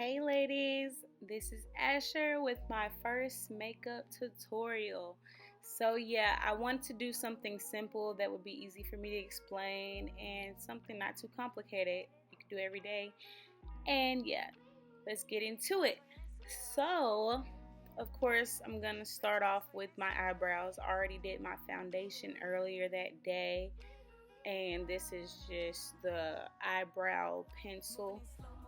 Hey ladies, this is Asher with my first makeup tutorial. So yeah, I want to do something simple that would be easy for me to explain and something not too complicated you can do every day. And yeah, let's get into it. So, of course, I'm gonna start off with my eyebrows. I already did my foundation earlier that day, and this is just the eyebrow pencil.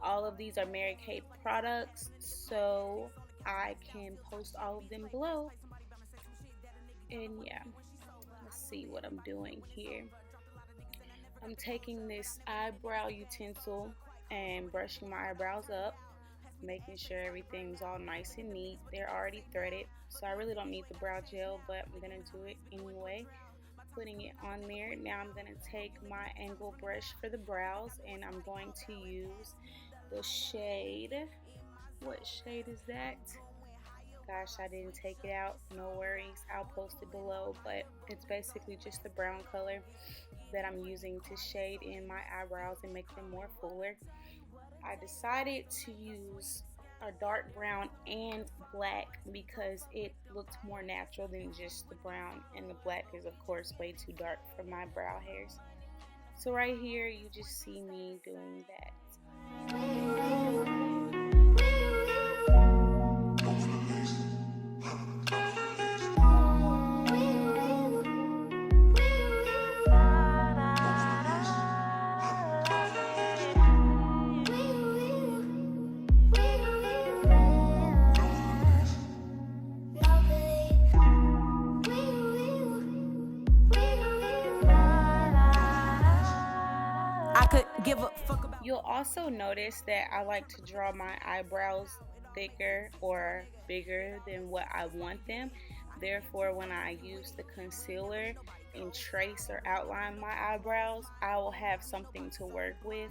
All of these are Mary Kay products, so I can post all of them below. And yeah, let's see what I'm doing here. I'm taking this eyebrow utensil and brushing my eyebrows up, making sure everything's all nice and neat. They're already threaded, so I really don't need the brow gel, but I'm gonna do it anyway. Putting it on there. Now I'm going to take my angle brush for the brows and I'm going to use the shade. What shade is that? Gosh, I didn't take it out. No worries. I'll post it below, but it's basically just the brown color that I'm using to shade in my eyebrows and make them more fuller. I decided to use a dark brown and black because it looked more natural than just the brown, and the black is of course way too dark for my brow hairs. So right here you just see me doing that. You'll also notice that I like to draw my eyebrows thicker or bigger than what I want them. Therefore, when I use the concealer and trace or outline my eyebrows, I will have something to work with.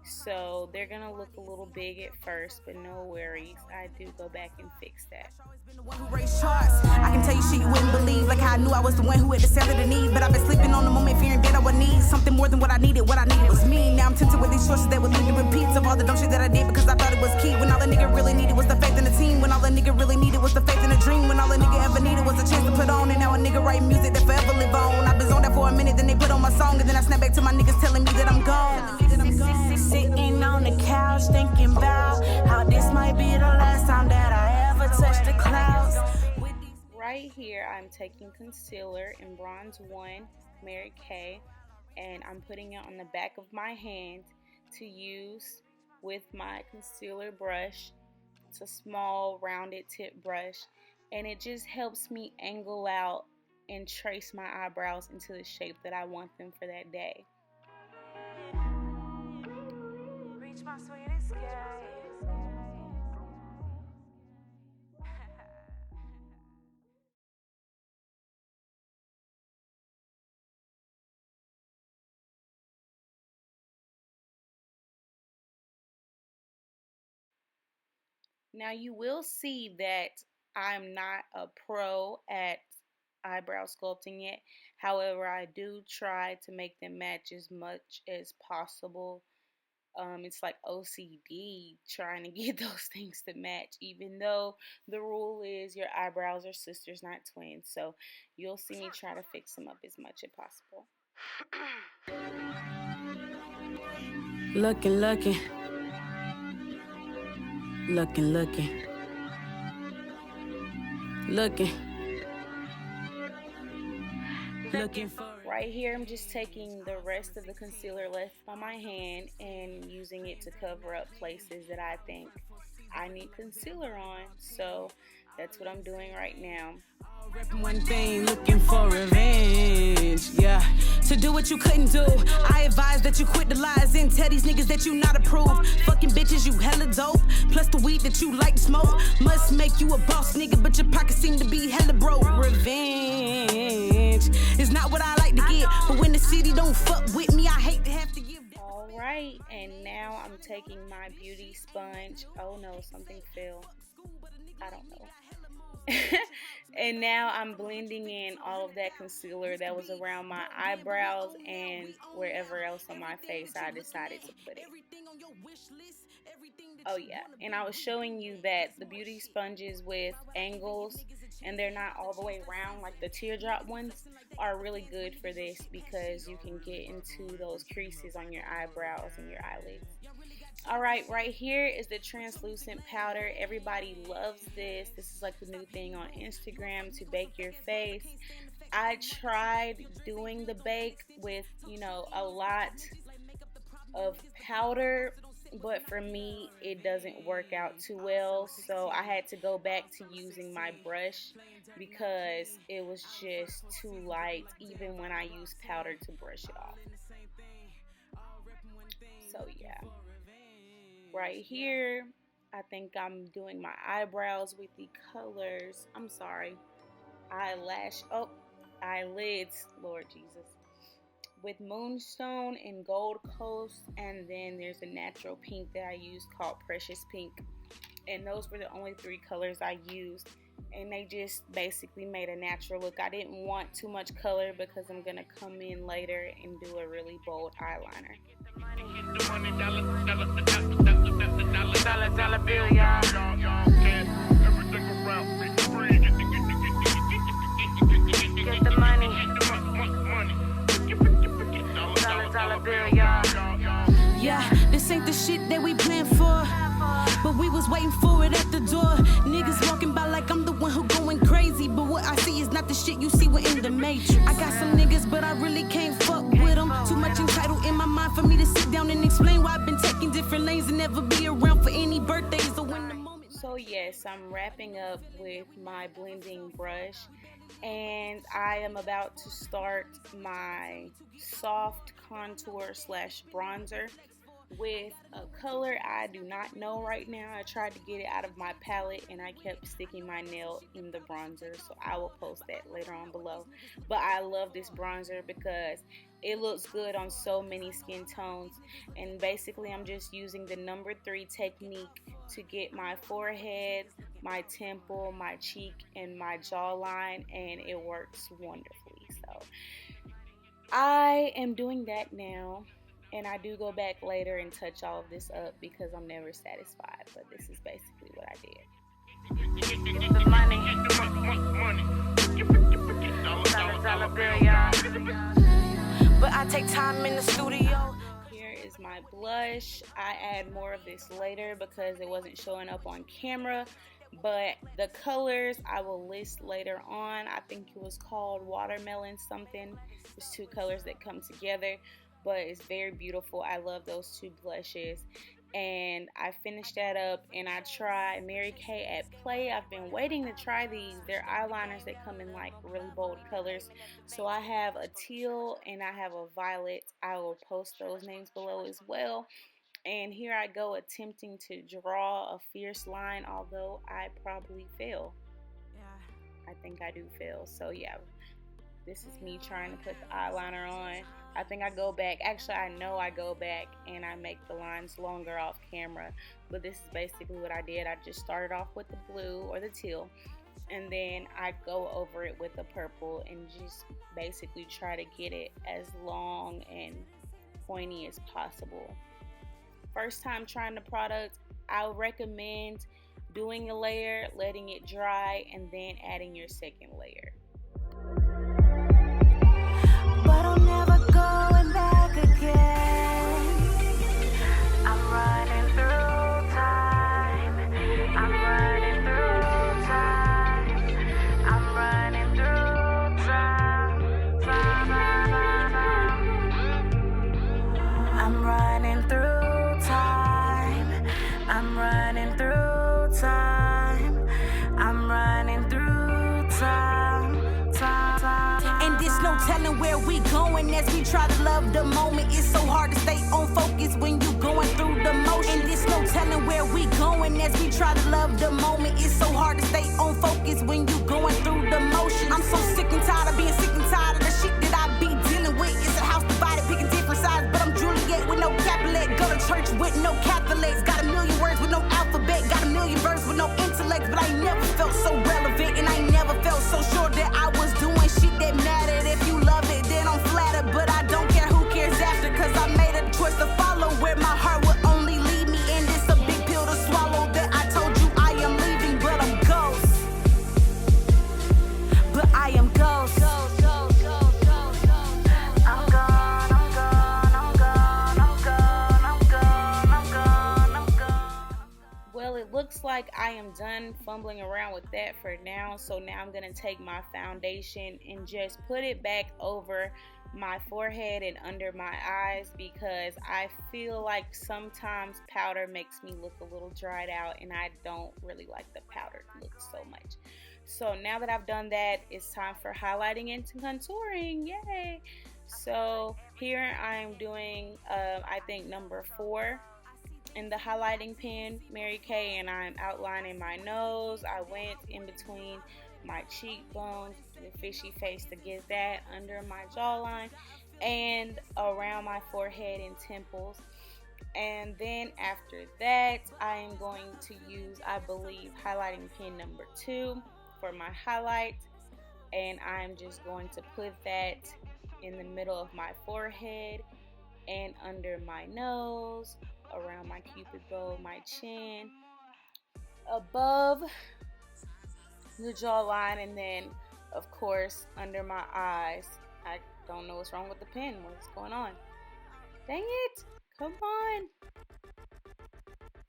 So they're gonna look a little big at first, but no worries, I do go back and fix that. I can tell you shit you wouldn't believe, like how I knew I was the one who had the sound of the need. But I've been sleeping on the moment, fearing that I would need something more than what I needed. What I needed was me. Now I'm tempted with these choices that would lead to repeats of all the dumb shit that I did because I thought it was key. When all a nigga really needed was the faith in the team. When all a nigga really needed was the faith in the dream. When all a nigga ever needed was a chance to put on. And now a nigga write music that forever live on. I've been zoned out for a minute, then they put on my song, and then I snap back to my niggas telling me that I'm gone. Sitting on the couch thinking about how this might be the last time that I ever touch the clouds. Right here I'm taking concealer in Bronze 1 Mary Kay, and I'm putting it on the back of my hand to use with my concealer brush. It's a small rounded tip brush, and it just helps me angle out and trace my eyebrows into the shape that I want them for that day. Reach my sweetest guy. Now you will see that I'm not a pro at eyebrow sculpting yet. However, I do try to make them match as much as possible. It's like OCD trying to get those things to match, even though the rule is your eyebrows are sisters, not twins. So you'll see me try to fix them up as much as possible. Looking. Looking for Right here, I'm just taking the rest of the concealer left on my hand and using it to cover up places that I think I need concealer on. So that's what I'm doing right now. one thing, looking for revenge, yeah. To do what you couldn't do, I advise that you quit the lies and tell these niggas that you not approved. Fucking bitches, you hella dope. Plus the weed that you like to smoke must make you a boss nigga, but your pockets seem to be hella broke. Revenge is not what I like to get, but when the city don't fuck with me, I hate to have to give. Alright, and now I'm taking my beauty sponge. Oh no, something fell. I don't know. And now I'm blending in all of that concealer that was around my eyebrows and wherever else on my face I decided to put it. Oh yeah, and I was showing you that the beauty sponges with angles and they're not all the way round like the teardrop ones are really good for this because you can get into those creases on your eyebrows and your eyelids. All right here is the translucent powder. Everybody loves this. This is like the new thing on Instagram to bake your face. I tried doing the bake with, a lot of powder, but for me it doesn't work out too well, so I had to go back to using my brush because it was just too light even when I use powder to brush it off. So yeah, right here I think I'm doing my eyebrows with the colors, I'm sorry, eyelids, Lord Jesus, with Moonstone and Gold Coast, and then there's a natural pink that I used called Precious Pink, and those were the only 3 colors I used, and they just basically made a natural look. I didn't want too much color because I'm gonna come in later and do a really bold eyeliner. Dollar bill, y'all. Get the money. Dollar bill, y'all. Yeah, this ain't the shit that we planned for, but we was waiting for it at the door. Niggas walking by like I'm the one who going crazy, but what I see is not the shit you see within the matrix. I got some niggas, but I really can't fuck with them. Too much entitled in my mind for me to sit down and explain why I've been taking different lanes and never be around for any birthdays or when the moment. So yes, I'm wrapping up with my blending brush, and I am about to start my soft contour / bronzer with a color I do not know right now. I tried to get it out of my palette and I kept sticking my nail in the bronzer, so I will post that later on below. But I love this bronzer because it looks good on so many skin tones, and basically I'm just using the number 3 technique to get my forehead, my temple, my cheek, and my jawline, and it works wonderfully. So I am doing that now, and I do go back later and touch all of this up because I'm never satisfied, but this is basically what I did. Get the money. Dollar bill, y'all. But I take time in the studio. Here is my blush. I add more of this later because it wasn't showing up on camera, but the colors I will list later on. I think it was called watermelon something. There's 2 colors that come together, but it's very beautiful. I love those 2 blushes, and I finished that up, and I tried Mary Kay at Play. I've been waiting to try these. They're eyeliners that come in like really bold colors. So I have a teal and I have a violet. I will post those names below as well. And here I go attempting to draw a fierce line, although I probably fail. I think I do fail. So yeah, this is me trying to put the eyeliner on. I think I go back, actually I know I go back and I make the lines longer off camera, but this is basically what I did. I just started off with the blue or the teal, and then I go over it with the purple and just basically try to get it as long and pointy as possible. First time trying the product, I would recommend doing a layer, letting it dry, and then adding your second layer. But I'm never going back again. I'm running through time. I'm running through time. I'm running through time. I'm running through time. I'm running through time. I'm running through time. And there's no telling where we going as we try to love the moment. It's so hard to stay on focus when you going through the motion. And there's no telling where we going as we try to love the moment. It's so hard to stay on focus when you going through the motion. I'm so sick and tired of being sick and tired of the shit that I be dealing with. It's a house divided, picking different sides, but I'm Juliet with no Capulet. Go to church with no Catholics. Got a million words with no alphabet. Got a million verbs with no intellect, but I never felt so relevant, and I never felt so sure that I was doing shit that mattered. If you love it, then I'm flattered, but I don't care who cares after, cause I made a choice to follow where my heart would only lead me, and it's a big looks like I am done fumbling around with that for now. So now I'm going to take my foundation and just put it back over my forehead and under my eyes, because I feel like sometimes powder makes me look a little dried out, and I don't really like the powdered look so much. So now that I've done that, it's time for highlighting and contouring. Yay! So here I am doing I think number 4 in the highlighting pen, Mary Kay, and I'm outlining my nose. I went in between my cheekbones, the fishy face, to get that under my jawline and around my forehead and temples. And then after that, I am going to use, I believe, highlighting pen number 2 for my highlight, and I'm just going to put that in the middle of my forehead and under my nose, around my cupid bow, my chin, above the jawline, and then of course under my eyes. I don't know what's wrong with the pen. What's going on? Dang it! Come on!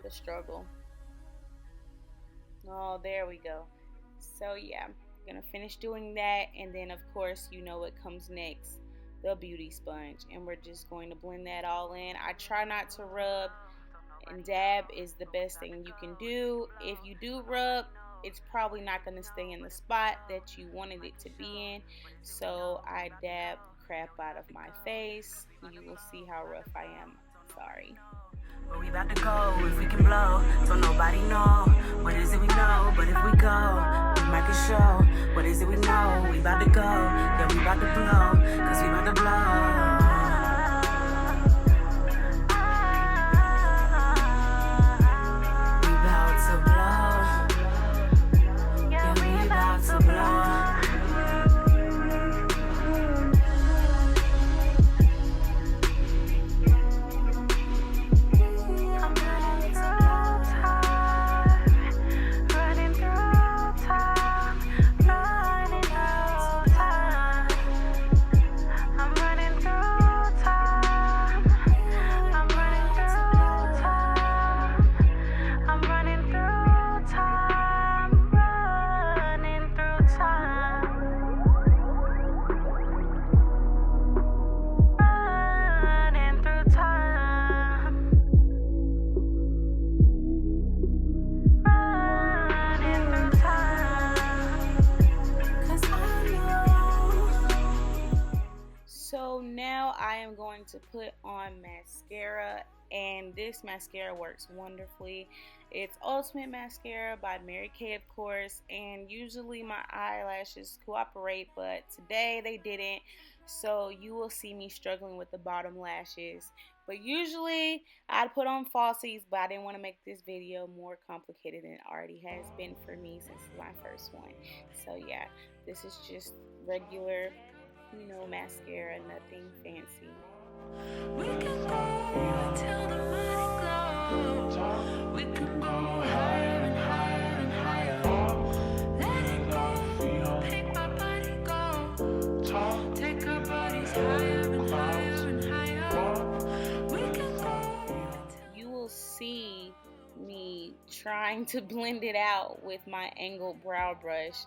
The struggle. Oh, there we go. So yeah, I'm gonna finish doing that, and then of course you know what comes next, the beauty sponge, and we're just going to blend that all in. I try not to rub, and dab is the best thing you can do. If you do rub, it's probably not going to stay in the spot that you wanted it to be in, so I dab the crap out of my face. You will see how rough I am. Sorry. Where we about to go, if we can blow, don't nobody know. What is it we know, but if we go, we might can show. What is it we know, we about to go, yeah, we about to blow, cause we about to blow. So now I am going to put on mascara, and this mascara works wonderfully. It's Ultimate Mascara by Mary Kay, of course, and usually my eyelashes cooperate, but today they didn't, so you will see me struggling with the bottom lashes. But usually I'd put on falsies, but I didn't want to make this video more complicated than it already has been for me since my first one. So yeah, this is just regular, you know, mascara, nothing fancy. We can go until the morning glow. We can go higher and higher and higher. Let it go, make my body go. Take our bodies higher and higher and higher. We can go. You will see me trying to blend it out with my angled brow brush.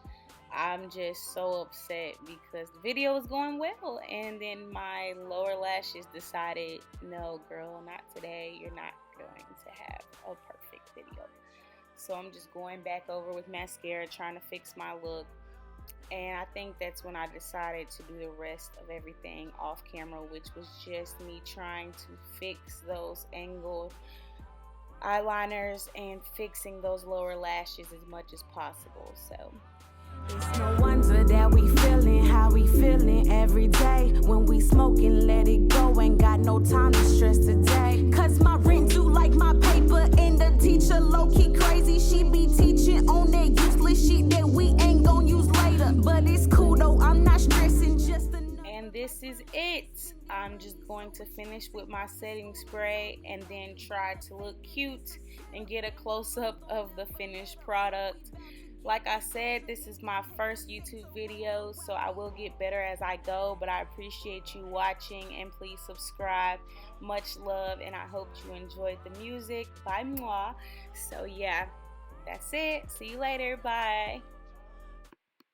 I'm just so upset because the video was going well, and then my lower lashes decided, no girl, not today. You're not going to have a perfect video. So I'm just going back over with mascara, trying to fix my look. And I think that's when I decided to do the rest of everything off camera, which was just me trying to fix those angled eyeliners and fixing those lower lashes as much as possible. So it's no wonder that we feeling how we feeling every day. When we smoking, let it go. Ain't got no time to stress today. Cause my rent due like my paper, and the teacher low-key crazy. She be teaching on that useless shit that we ain't gon' use later. But it's cool though, I'm not stressing just enough. And this is it. I'm just going to finish with my setting spray and then try to look cute and get a close-up of the finished product. Like I said, this is my first YouTube video, so I will get better as I go, but I appreciate you watching, and please subscribe. Much love, and I hope you enjoyed the music by moi. So yeah, That's it. See you later. Bye.